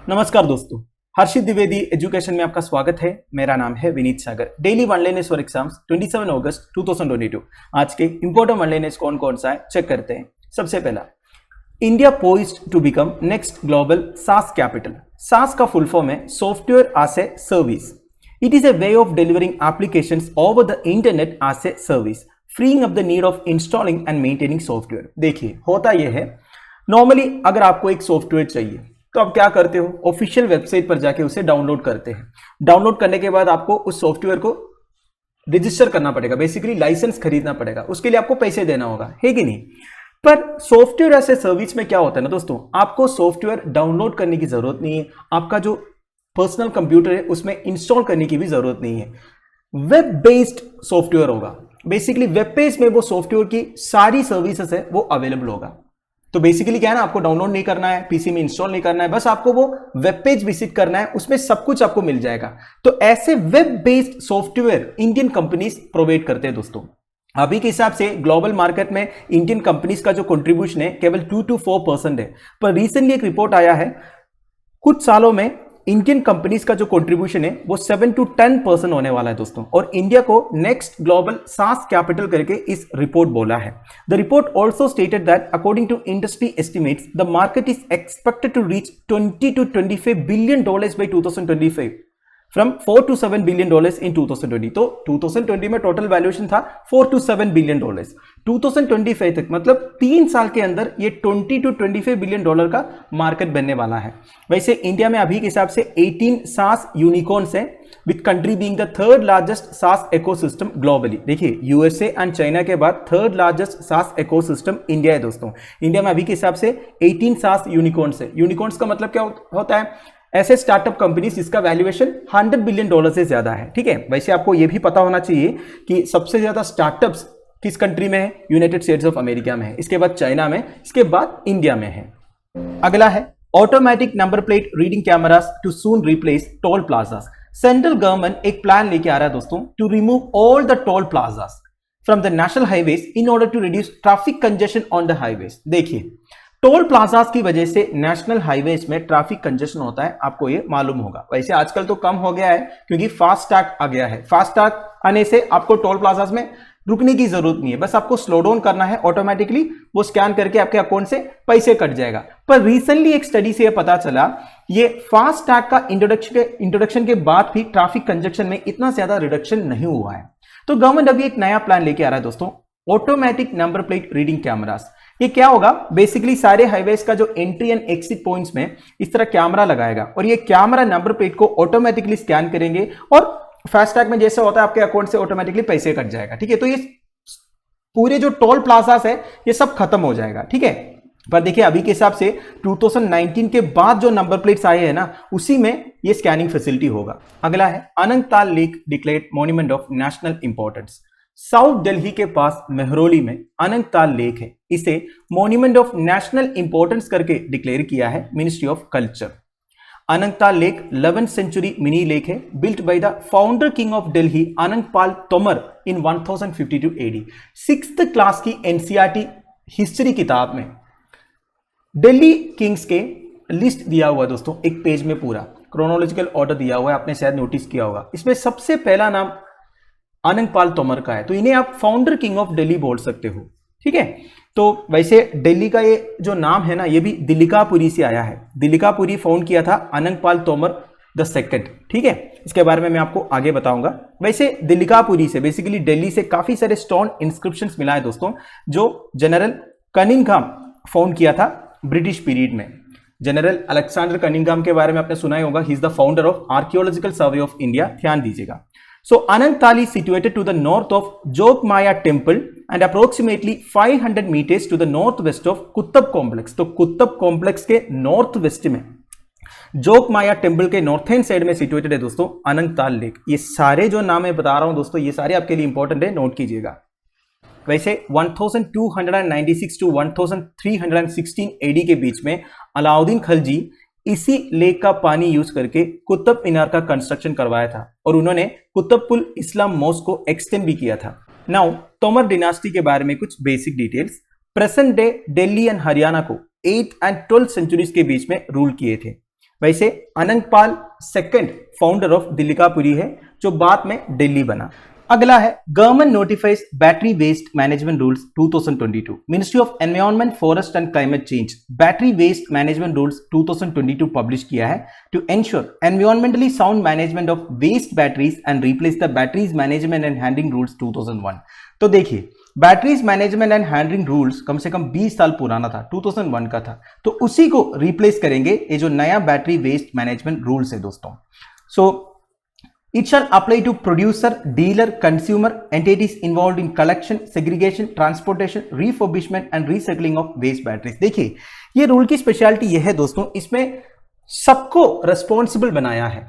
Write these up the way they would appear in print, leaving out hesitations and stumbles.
नमस्कार दोस्तों, हर्षित द्विवेदी एजुकेशन में आपका स्वागत है। मेरा नाम है विनीत सागर। डेली ऑनलाइन फॉर एग्जाम्स 27 अगस्त 2022। आज के इंपॉर्टेंट ऑनलाइन कौन कौन सा है चेक करते हैं। सबसे पहला, India poised to become next global SaaS capital. SaaS का फुल फॉर्म है software as a service. It is a way of delivering applications over the internet as a service, freeing up the need of installing and maintaining software. देखिए, होता यह है, normally अगर आपको एक software चाहिए तो आप क्या करते हो, ऑफिशियल वेबसाइट पर जाके उसे डाउनलोड करते हैं। डाउनलोड करने के बाद आपको उस सॉफ्टवेयर को रजिस्टर करना पड़ेगा, बेसिकली लाइसेंस खरीदना पड़ेगा, उसके लिए आपको पैसे देना होगा, है कि नहीं। पर सॉफ्टवेयर ऐसे सर्विस में क्या होता है ना दोस्तों, आपको सॉफ्टवेयर डाउनलोड करने की जरूरत नहीं है, आपका जो पर्सनल कंप्यूटर है उसमें इंस्टॉल करने की भी जरूरत नहीं है। वेब बेस्ड सॉफ्टवेयर होगा, बेसिकली वेब पेज में वो सॉफ्टवेयर की सारी सर्विसेज है वो अवेलेबल होगा। तो बेसिकली क्या है ना, आपको डाउनलोड नहीं करना है, पीसी में इंस्टॉल नहीं करना है, बस आपको वो वेब पेज विजिट करना है, उसमें सब कुछ आपको मिल जाएगा। तो ऐसे web based software Indian companies provide करते हैं दोस्तों। अभी के हिसाब से ग्लोबल मार्केट में इंडियन कंपनीज का जो कंट्रीब्यूशन है केवल 2 to 4% है। पर रिसेंटली एक रिपोर्ट आया है, कुछ सालों में इंडियन कंपनीज का जो कंट्रीब्यूशन है वो 7 to 10% होने वाला है दोस्तों। और इंडिया को नेक्स्ट ग्लोबल सास कैपिटल करके इस रिपोर्ट बोला है। The report also stated that according to industry estimates the market is expected to reach $20 to $25 billion by 2025 from $4 to $7 billion in 2020। तो 2020 में टोटल वैल्यूएशन था $4 to $7 billion। 2025 तक मतलब 3 साल के अंदर ये $20 to $25 billion का मार्केट बनने वाला है। वैसे इंडिया में अभी के हिसाब से 18 सास यूनिकॉर्न्स हैं, with country being the third largest सास इकोसिस्टम ग्लोबली। देखिए, यूएसए एंड चाइना के बाद थर्ड लार्जेस्ट सास इकोसिस्टम इंडिया है दोस्तों। इंडिया में अभी के हिसाब से 18 सास यूनिकॉर्न्स है। यूनिकॉर्न्स का मतलब क्या होता है, ऐसे स्टार्टअप कंपनीज जिसका वैल्यूएशन $100 billion से ज्यादा है। ठीक है, वैसे आपको यह भी पता होना चाहिए कि सबसे ज्यादा स्टार्टअप्स किस कंट्री में है, यूनाइटेड स्टेट्स ऑफ अमेरिका में है, इसके बाद चाइना में, इसके बाद इंडिया में है। अगला है automatic number plate reading cameras to soon replace toll plazas. Central government एक प्लान लेके आ रहा है दोस्तों to remove all the toll plazas from the national highways in order to reduce traffic congestion on the highways. देखिए, toll plazas की वजह से नेशनल हाईवेज में ट्रैफिक कंजेशन होता है, आपको ये मालूम होगा। वैसे आजकल तो कम हो गया है क्योंकि फास्टैग आ गया है। फास्टैग आने से आपको टोल प्लाजास में रुकने की जरूरत नहीं है, बस आपको स्लो डाउन करना है, ऑटोमेटिकली वो स्कैन करके आपके अकाउंट से पैसे कट जाएगा। पर रिसेंटली एक स्टडी से पता चला, ये फास्टैग का इंट्रोडक्शन के बाद भी ट्रैफिक कंजेशन में इतना ज्यादा रिडक्शन नहीं हुआ है। तो गवर्नमेंट अभी एक नया प्लान लेके आ रहा है दोस्तों, automatic number plate reading cameras. ये क्या होगा, बेसिकली सारे हाईवेज का जो एंट्री एंड एग्जिट पॉइंट्स में इस तरह कैमरा लगाएगा और ये कैमरा नंबर प्लेट को ऑटोमेटिकली स्कैन करेंगे और फास्टैग में जैसे होता है आपके अकाउंट से ऑटोमेटिकली पैसे कट जाएगा। ठीक है, तो ये पूरे जो टोल प्लाजास है ये सब खत्म हो जाएगा। ठीक है, पर देखिए अभी के हिसाब से 2019 के बाद जो नंबर प्लेट्स आए हैं ना, उसी में ये स्कैनिंग फैसिलिटी होगा। अगला है Anantal lake declared monument of national importance. South Delhi के पास मेहरौली में अनंतताल लेक है, इसे मॉन्यूमेंट ऑफ नेशनल इंपॉर्टेंस करके डिक्लेयर किया है ministry of culture. Anantal lake 11th century mini lake है, built by the founder king of Delhi Anantpal Tomar in 1052 AD। 6th class की एनसीईआरटी हिस्ट्री किताब में दिल्ली किंग्स के लिस्ट दिया हुआ है दोस्तों, एक पेज में पूरा क्रोनोलॉजिकल ऑर्डर दिया हुआ है, आपने शायद नोटिस किया होगा। इसमें सबसे पहला नाम अनंतपाल तोमर का है, तो इन्हें आप फाउंडर किंग ऑफ दिल्ली बोल सकते हो। ठीक है, तो वैसे दिल्ली का ये जो नाम है ना, ये भी दिल्लिकापुरी से आया है। दिल्लिकापुरी फाउंड किया था अनंतपाल तोमर द सेकंड। ठीक है, इसके बारे में मैं आपको आगे बताऊंगा। वैसे दिल्लिकापुरी से बेसिकली दिल्ली से काफी सारे स्टोन इंस्क्रिप्शंस मिला है दोस्तों, जो जनरल कनिंघम फाउंड किया था ब्रिटिश पीरियड में। जनरल अलेक्जेंडर कनिंघम के बारे में आपने सुना ही होगा, he is the founder of archaeological survey of India. ध्यान दीजिएगा। So Ananttal is situated to the north of Jogmaya temple and approximately 500 meters to the northwest of Qutub complex. तो कुतुब कॉम्प्लेक्स के नॉर्थ वेस्ट में जोगमाया टेम्पल के northern side में situated है दोस्तों अनंतताल lake. ये सारे जो नाम मैं बता रहा हूं दोस्तों, ये सारे आपके लिए इंपॉर्टेंट है, नोट कीजिएगा। वैसे 1296 to 1316 AD के बीच में अलाउद्दीन खिलजी इसी लेक का पानी यूज करके कुतुब मीनार का कंस्ट्रक्शन करवाया था और उन्होंने कुतुबुल इस्लाम मॉस्क को एक्सटेंड भी किया था। नाउ तोमर डिनास्टी के बारे में कुछ basic details. Present day Delhi and Haryana को 8th and 12th सेंचुरीज के बीच में रूल किए थे। वैसे Anantpal second founder of Delhi का पुरी है, जो बाद में दिल्ली बना। अगला है government notifies battery waste management rules 2022। Ministry of environment forest and climate change battery waste management rules 2022 publish किया है to ensure environmentally sound management of waste batteries and replace the batteries management and handling rules 2001। तो देखिए, batteries management and handling rules कम से कम 20 साल पुराना था, 2001 का था, तो उसी को रिप्लेस करेंगे ये जो नया बैटरी वेस्ट मैनेजमेंट रूल्स है दोस्तों। सो it shall apply to producer, dealer, consumer, entities involved in collection, segregation, transportation, refurbishment and recycling of waste batteries। देखिए, ये रूल की स्पेशलिटी ये है दोस्तों, इसमें सबको रिस्पॉन्सिबल बनाया है।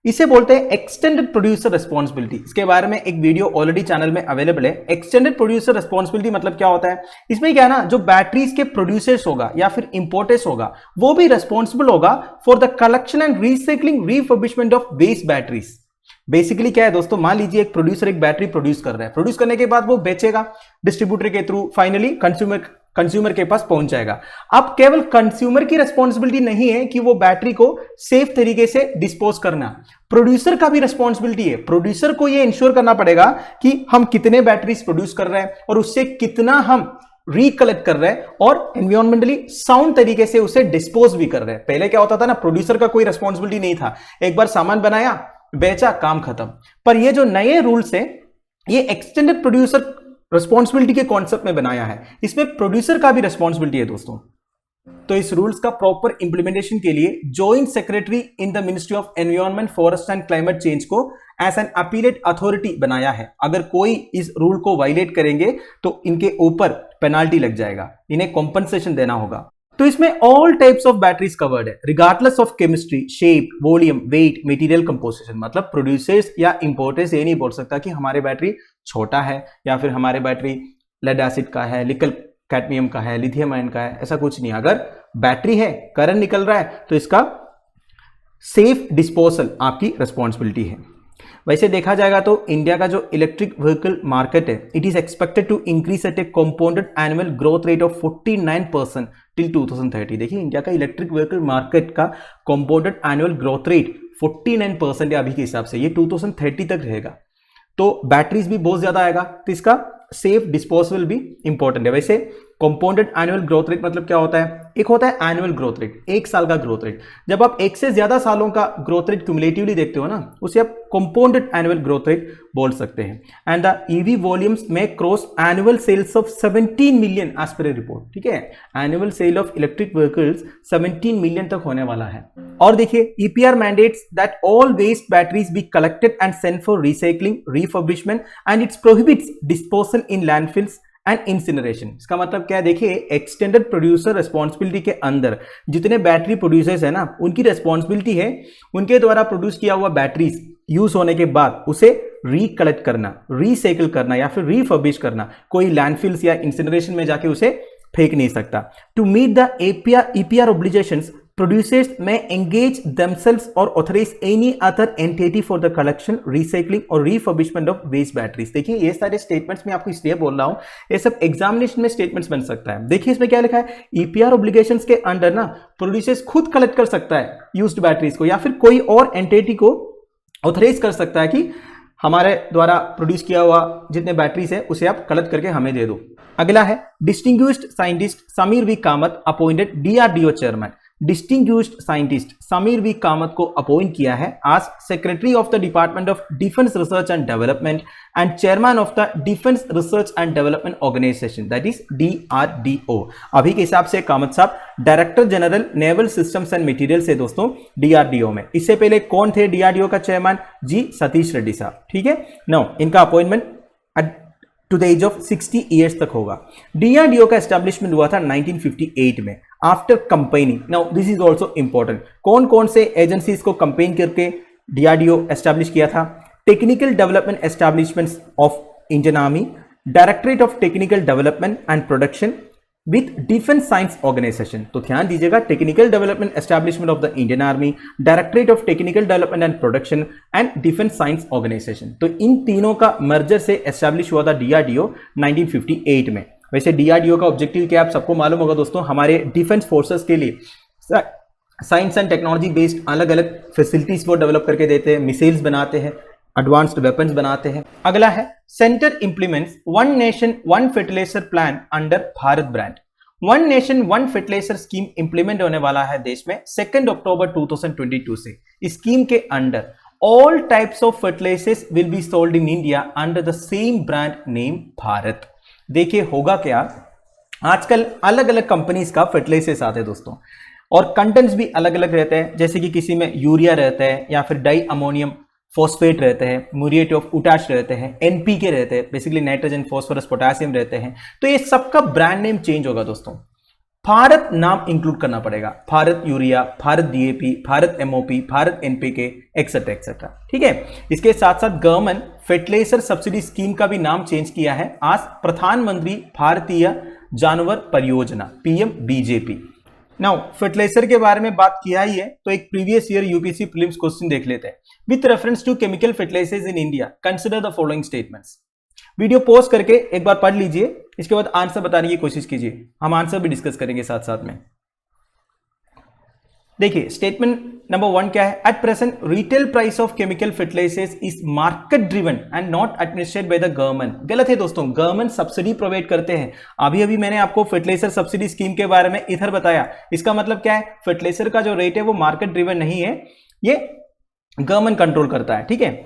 इसे बोलते हैं एक्सटेंडेड प्रोड्यूसर रिस्पॉन्सिबिलिटी। इसके बारे में एक वीडियो ऑलरेडी चैनल में अवेलेबल है। एक्सटेंडेड प्रोड्यूसर रिस्पॉन्सिबिलिटी मतलब क्या होता है? इसमें क्या है ना, जो बैटरीज के प्रोड्यूसर्स होगा या फिर इंपोर्टर्स होगा, वो भी रिस्पॉन्सिबल होगा for the collection and recycling, refurbishment of waste batteries. Basically क्या है दोस्तों, मान लीजिए एक प्रोड्यूसर एक बैटरी प्रोड्यूस कर रहा है, प्रोड्यूस करने के बाद वो बेचेगा डिस्ट्रीब्यूटर के थ्रू, फाइनली कंज्यूमर के पास पहुंच जाएगा। अब केवल कंज्यूमर की रिस्पॉन्सिबिलिटी नहीं है कि वो बैटरी को सेफ तरीके से डिस्पोज करना, प्रोड्यूसर का भी रिस्पॉन्सिबिलिटी है। प्रोड्यूसर को ये इंश्योर करना पड़ेगा कि हम कितने बैटरीज प्रोड्यूस कर रहे हैं और उससे कितना हम रिकलेक्ट कर रहे हैं और एनवायरमेंटली साउंड तरीके से उसे डिस्पोज भी कर रहे हैं। पहले क्या होता था ना, प्रोड्यूसर का कोई रिस्पॉन्सिबिलिटी नहीं था, एक बार सामान बनाया, बेचा, काम खत्म। पर ये जो नए रूल्स है, ये एक्सटेंडेड प्रोड्यूसर रिस्पॉन्सिबिलिटी के कॉन्सेप्ट में बनाया है। इसमें प्रोड्यूसर का भी रिस्पॉन्सिबिलिटी है दोस्तों। तो इस रूल्स का प्रॉपर इंप्लीमेंटेशन के लिए joint secretary in the ministry of environment forest and climate change को एज एन अपीलेट अथॉरिटी बनाया है। अगर कोई इस रूल को वायलेट करेंगे तो इनके ऊपर पेनाल्टी लग जाएगा, इन्हें कॉम्पनसेशन देना होगा। तो इसमें all types of batteries covered है, regardless of chemistry, shape, volume, weight, material composition. मतलब प्रोड्यूसर्स या इंपोर्टर्स ये नहीं बोल सकता कि हमारे बैटरी छोटा है या फिर हमारे बैटरी लेड एसिड का है, निकल कैडमियम का है, लिथियम आयन का है, ऐसा कुछ नहीं। अगर बैटरी है, करंट निकल रहा है, तो इसका सेफ डिस्पोजल आपकी रिस्पॉन्सिबिलिटी है। वैसे देखा जाएगा तो इंडिया का जो इलेक्ट्रिक व्हीकल मार्केट है, it is expected to increase at a compounded annual growth rate of 49% till 2030। देखिए, इंडिया का इलेक्ट्रिक व्हीकल मार्केट का कंपाउंडेड एनुअल ग्रोथ रेट 49% है अभी के हिसाब से, ये 2030 तक रहेगा। तो बैटरीज भी बहुत ज्यादा आएगा, तो इसका सेफ डिस्पोजल भी इंपॉर्टेंट है। वैसे कंपाउंडेड एनुअल ग्रोथ रेट मतलब क्या होता है? एक होता है एनुअल ग्रोथ रेट, एक साल का ग्रोथ रेट। जब आप एक से ज्यादा सालों का ग्रोथ रेट क्यूमुलेटिवली देखते हो ना, उसे आप कंपाउंडेड एनुअल ग्रोथ रेट बोल सकते हैं। एंड द ईवी वॉल्यूम्स में cross annual sales of 17 million as per a report. ठीक है, annual sale of electric vehicles 17 million तक होने वाला है। और देखिए, EPR mandates that all waste batteries be collected and sent for recycling, refurbishment and it's prohibits disposal in landfills and incineration. इसका मतलब क्या है? देखिए, एक्सटेंडेड प्रोड्यूसर रिस्पॉन्सिबिलिटी के अंदर जितने बैटरी प्रोड्यूसर्स है ना, उनकी रिस्पॉन्सिबिलिटी है उनके द्वारा प्रोड्यूस किया हुआ बैटरीज यूज होने के बाद उसे रिकलेक्ट करना, रिसाइकिल करना या फिर रिफर्बिश करना। कोई लैंडफिल्स या इंसिनरेशन में जाके उसे फेंक नहीं सकता। To meet the EPR obligations, producers may engage themselves or authorize any other entity for the collection, recycling or refurbishment of waste batteries। देखिए, ये सारे स्टेटमेंट्स मैं आपको इसलिए बोल रहा हूं, ये सब एग्जामिनेशन में स्टेटमेंट्स बन सकता है। देखिए, इसमें क्या लिखा है? ईपीआर ऑब्लिगेशंस के अंडर ना प्रोड्यूसर्स खुद कलेक्ट कर सकता है यूज्ड बैटरीज को, या फिर कोई और एंटिटी को ऑथराइज कर सकता है कि हमारे द्वारा प्रोड्यूस किया हुआ जितने बैटरीज है उसे आप कलेक्ट करके हमें दे दो। अगला है distinguished scientist Sameer V Kamath appointed DRDO chairman. Distinguished scientist Sameer V Kamath को अपॉइंट किया है आज secretary of the department of defence research and development and chairman of the defence research and development organisation, that is DRDO। अभी के हिसाब से कामत साहब director general naval systems and materials है दोस्तों DRDO में। इससे पहले कौन थे DRDO का चेयरमैन? जी सतीश रेड्डी साहब। ठीक है, नो, इनका appointment to the age of 60 years तक होगा। DRDO का एस्टेब्लिशमेंट हुआ था 1958 में after campaigning. Now this is also important, कौन कौन से एजेंसीज को कंपेन करके DRDO एस्टेब्लिश किया था? Technical development establishments of Indian army, directorate of technical development and production with defence science organisation. तो ध्यान दीजिएगा, technical development establishment of the Indian army, directorate of technical development and production and defence science organisation. तो इन तीनों का merger से establish हुआ था DRDO 1958 में। वैसे DRDO का ऑब्जेक्टिव क्या आप सबको मालूम होगा दोस्तों, हमारे डिफेंस फोर्सेस के लिए साइंस एंड टेक्नोलॉजी बेस्ड अलग अलग फैसिलिटीज वो डेवलप करके देते हैं, मिसाइल्स बनाते हैं, एडवांस्ड वेपन्स बनाते हैं। अगला है centre implements one nation one fertiliser plan under Bharat brand. One nation one fertiliser scheme implement होने वाला है देश में 2 अक्टूबर 2022 से। इस स्कीम के under all types of fertilisers will be sold in India under the same brand name Bharat. देखिए होगा क्या, आजकल अलग अलग कंपनीज का फर्टिलाइजर्स आते हैं दोस्तों, और कंटेंट्स भी अलग अलग रहते हैं, जैसे कि किसी में यूरिया रहता है या फिर डाई अमोनियम फॉस्फेट रहते हैं, म्यूरिएट ऑफ पोटाश रहते हैं, एनपीके रहते हैं, बेसिकली नाइट्रोजन फॉस्फोरस पोटेशियम रहते हैं। तो ये सबका ब्रांड नेम चेंज होगा दोस्तों, भारत नाम इंक्लूड करना पड़ेगा, Bharat urea, Bharat DAP, Bharat MOP, Bharat NPK etcetera etcetera. ठीक है, इसके साथ साथ गवर्नमेंट फर्टिलाइजर सब्सिडी स्कीम का भी नाम चेंज किया है आज प्रधानमंत्री भारतीय जानवर परियोजना पीएमबीजेपी। नाउ फर्टिलाइजर के बारे में बात किया ही है तो एक previous year UPSC prelims question देख लेते हैं। With reference to chemical fertilisers in India consider the following statements. Video pause करके एक बार पढ़ लीजिए, इसके बाद आंसर बताने की कोशिश कीजिए, हम आंसर भी डिस्कस करेंगे साथ साथ में। देखिए स्टेटमेंट नंबर 1 क्या है, at present retail price of chemical fertilisers is market driven and not administered by the government. गलत है दोस्तों, गवर्नमेंट सब्सिडी प्रोवाइड करते हैं। अभी अभी मैंने आपको फर्टिलाइजर सब्सिडी स्कीम के बारे में इधर बताया, इसका मतलब क्या है, फर्टिलाइजर का जो रेट है वो मार्केट ड्रिवन नहीं है, ये गवर्नमेंट कंट्रोल करता है। ठीक है,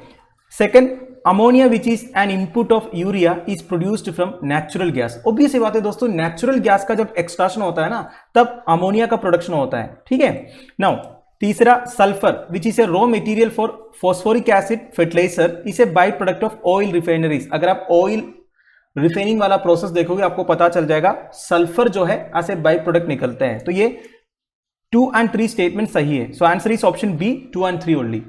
second ammonia which is an input of urea is produced from natural gas. Obvious बात है दोस्तों, नेचुरल गैस का जब एक्सट्रैक्शन होता है ना तब अमोनिया का प्रोडक्शन होता है। ठीक है, नाउ तीसरा sulphur which is a raw material for phosphoric acid fertiliser is a by product of oil refineries. अगर आप ऑयल रिफाइनिंग वाला प्रोसेस देखोगे आपको पता चल जाएगा सल्फर जो है ऐसे बाई प्रोडक्ट निकलते हैं। तो ये 2 and 3 स्टेटमेंट सही है, so answer is option B 2 and 3 only.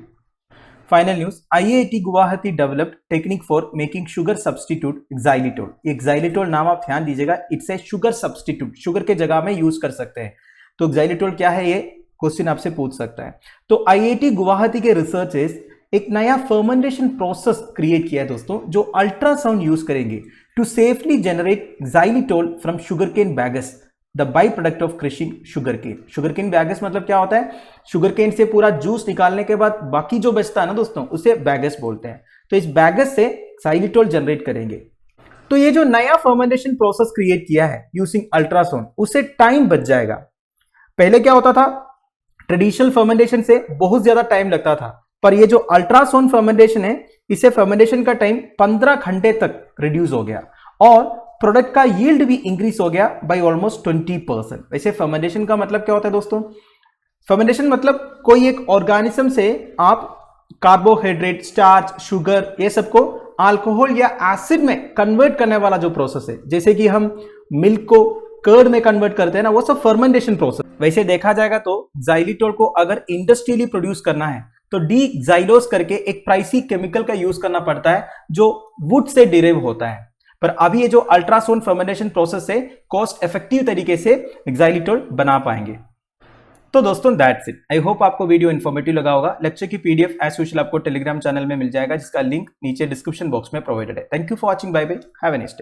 Final news, IIT Guwahati developed technique for making sugar substitute xylitol. Xylitol नाम आप ध्यान दीजिएगा, it's a sugar substitute, sugar के जगह में यूज कर सकते हैं। तो एक्साइलिटोल क्या है, ये क्वेश्चन आपसे पूछ सकता है। तो IIT गुवाहाटी के रिसर्चर्स एक नया फर्मेंटेशन प्रोसेस क्रिएट किया है दोस्तों, जो अल्ट्रासाउंड यूज करेंगे to safely generate xylitol from sugarcane bagasse, the by product of crushing sugarcane. Sugarcane bagasse मतलब क्या होता है, शुगरकेन से पूरा जूस निकालने के बाद बाकी जो बचता है ना दोस्तों उसे बैगस बोलते हैं। तो इस बैगस से एक्साइलिटोल जनरेट करेंगे। तो ये जो नया फर्मेंटेशन प्रोसेस क्रिएट किया है यूजिंग अल्ट्रासाउंड, उससे टाइम बच जाएगा। पहले क्या होता था, ट्रेडिशनल फर्मेंटेशन से बहुत ज्यादा टाइम लगता था, पर ये जो अल्ट्रासाउंड फर्मेंटेशन है इससे फर्मेंटेशन का टाइम 15 घंटे तक रिड्यूस हो गया और प्रोडक्ट का यील्ड भी इंक्रीज हो गया बाय ऑलमोस्ट 20%। वैसे फर्मेंटेशन का मतलब क्या होता है दोस्तों, फर्मेंटेशन मतलब कोई एक ऑर्गेनिज्म से आप कार्बोहाइड्रेट, स्टार्च, शुगर ये सबको अल्कोहल या एसिड में कन्वर्ट करने वाला जो प्रोसेस है, जैसे कि हम मिल्क को कर्ड में कन्वर्ट करते हैं ना, वो सब फर्मेंटेशन प्रोसेस। वैसे देखा जाएगा तो एक्साइलिटोल को अगर इंडस्ट्रियली प्रोड्यूस करना है तो डीएक्साइलोज करके एक प्राइसी केमिकल का यूज करना पड़ता है जो वुड से डिराइव होता है। पर अभी ये जो अल्ट्रासाउंड फर्मेंटेशन प्रोसेस है कॉस्ट इफेक्टिव तरीके से एक्साइलिटोल बना पाएंगे। तो दोस्तों दैट्स इट, आई होप आपको वीडियो इन्फॉर्मेटिव लगा होगा। लेक्चर की पीडीएफ एज यूजुअल आपको टेलीग्राम चैनल में मिल जाएगा, जिसका लिंक नीचे डिस्क्रिप्शन बॉक्स में प्रोवाइडेड है। Thank you for watching, bye bye, have a nice day.